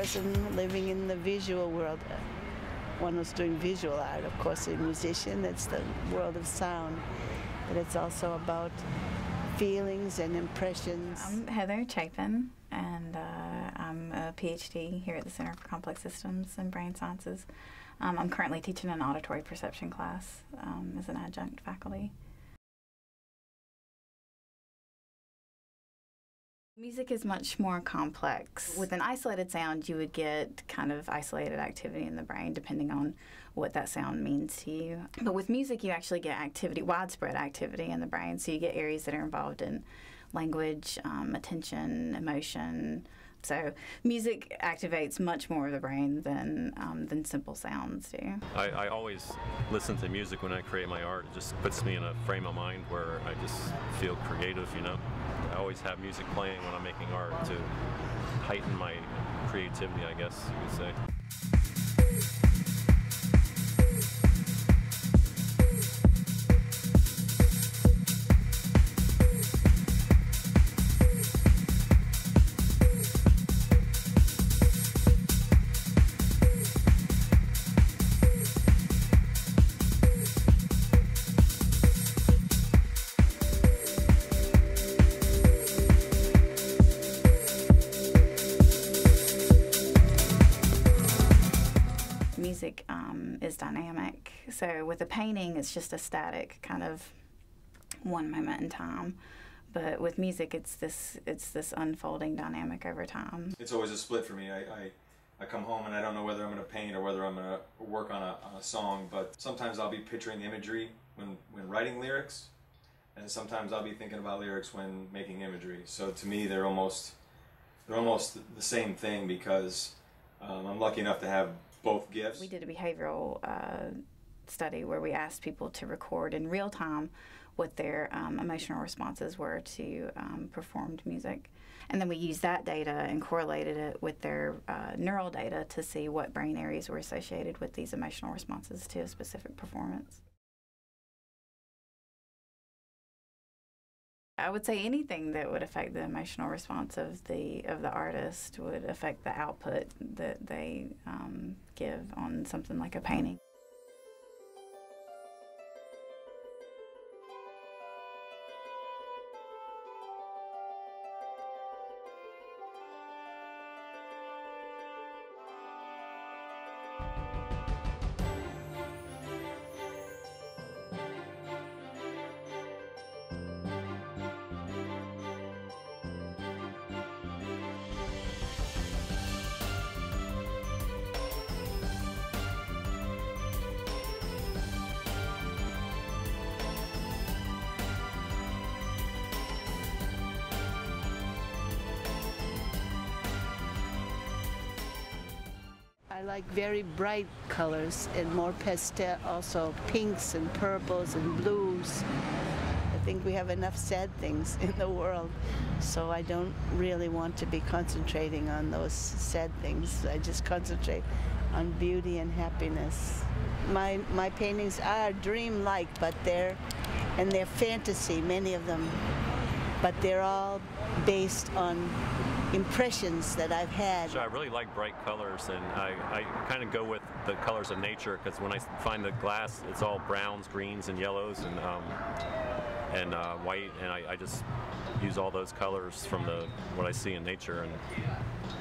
person living in the visual world. One who's doing visual art, of course, a musician, it's the world of sound. But it's also about feelings and impressions. I'm Heather Chapin, and I'm a PhD here at the Center for Complex Systems and Brain Sciences. I'm currently teaching an auditory perception class as an adjunct faculty. Music is much more complex. With an isolated sound, you would get kind of isolated activity in the brain depending on what that sound means to you. But with music, you actually get activity, widespread activity in the brain. So you get areas that are involved in language, attention, emotion. So music activates much more of the brain than simple sounds do. I always listen to music when I create my art. It just puts me in a frame of mind where I just feel creative, you know. I always have music playing when I'm making art to heighten my creativity, I guess you could say. Music is dynamic. So with a painting, it's just a static kind of one moment in time. But with music, it's this unfolding dynamic over time. It's always a split for me. I come home and I don't know whether I'm going to paint or whether I'm going to work on a song. But sometimes I'll be picturing imagery when writing lyrics, and sometimes I'll be thinking about lyrics when making imagery. So to me, they're almost the same thing because I'm lucky enough to have both gifts. We did a behavioral study where we asked people to record in real time what their emotional responses were to performed music. And then we used that data and correlated it with their neural data to see what brain areas were associated with these emotional responses to a specific performance. I would say anything that would affect the emotional response of the artist would affect the output that they give on something like a painting. I like very bright colors and more pastel, also pinks and purples and blues. I think we have enough sad things in the world, so I don't really want to be concentrating on those sad things. I just concentrate on beauty and happiness. My paintings are dream-like, but they're fantasy, many of them, but they're all based on impressions that I've had. So I really like bright colors, and I kind of go with the colors of nature, because when I find the glass, it's all browns, greens, and yellows, and white, and I just use all those colors from what I see in nature and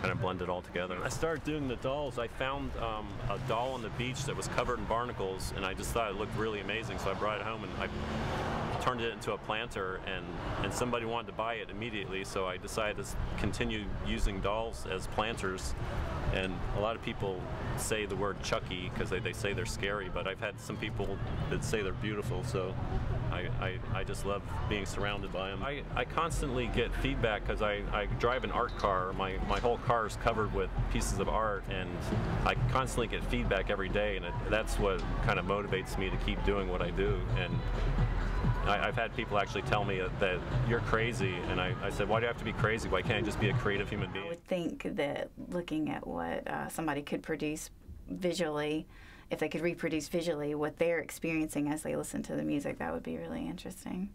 kind of blend it all together. I started doing the dolls. I found a doll on the beach that was covered in barnacles, and I just thought it looked really amazing, so I brought it home and I turned it into a planter, and somebody wanted to buy it immediately, so I decided to continue using dolls as planters. And a lot of people say the word Chucky because they say they're scary, but I've had some people that say they're beautiful, so I just love being surrounded by them. I constantly get feedback because I drive an art car. My whole car is covered with pieces of art, and I constantly get feedback every day, and that's what kind of motivates me to keep doing what I do. And I've had people actually tell me that you're crazy, and I said, why do I have to be crazy? Why can't I just be a creative human being? I would think that looking at what somebody could produce visually, if they could reproduce visually what they're experiencing as they listen to the music, that would be really interesting.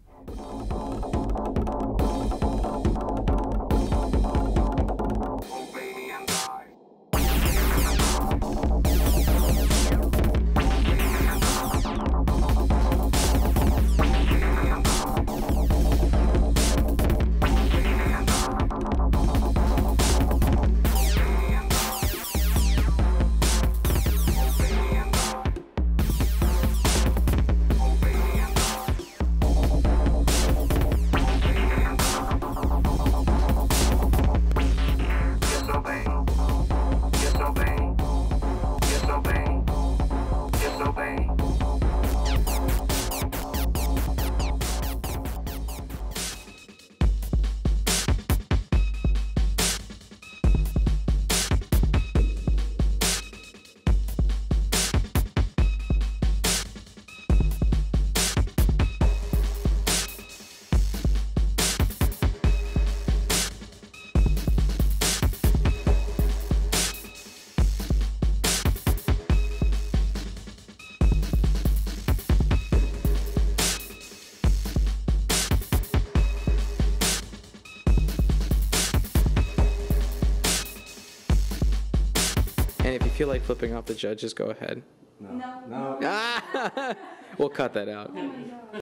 if you feel like flipping off the judges, go ahead. No. We'll cut that out.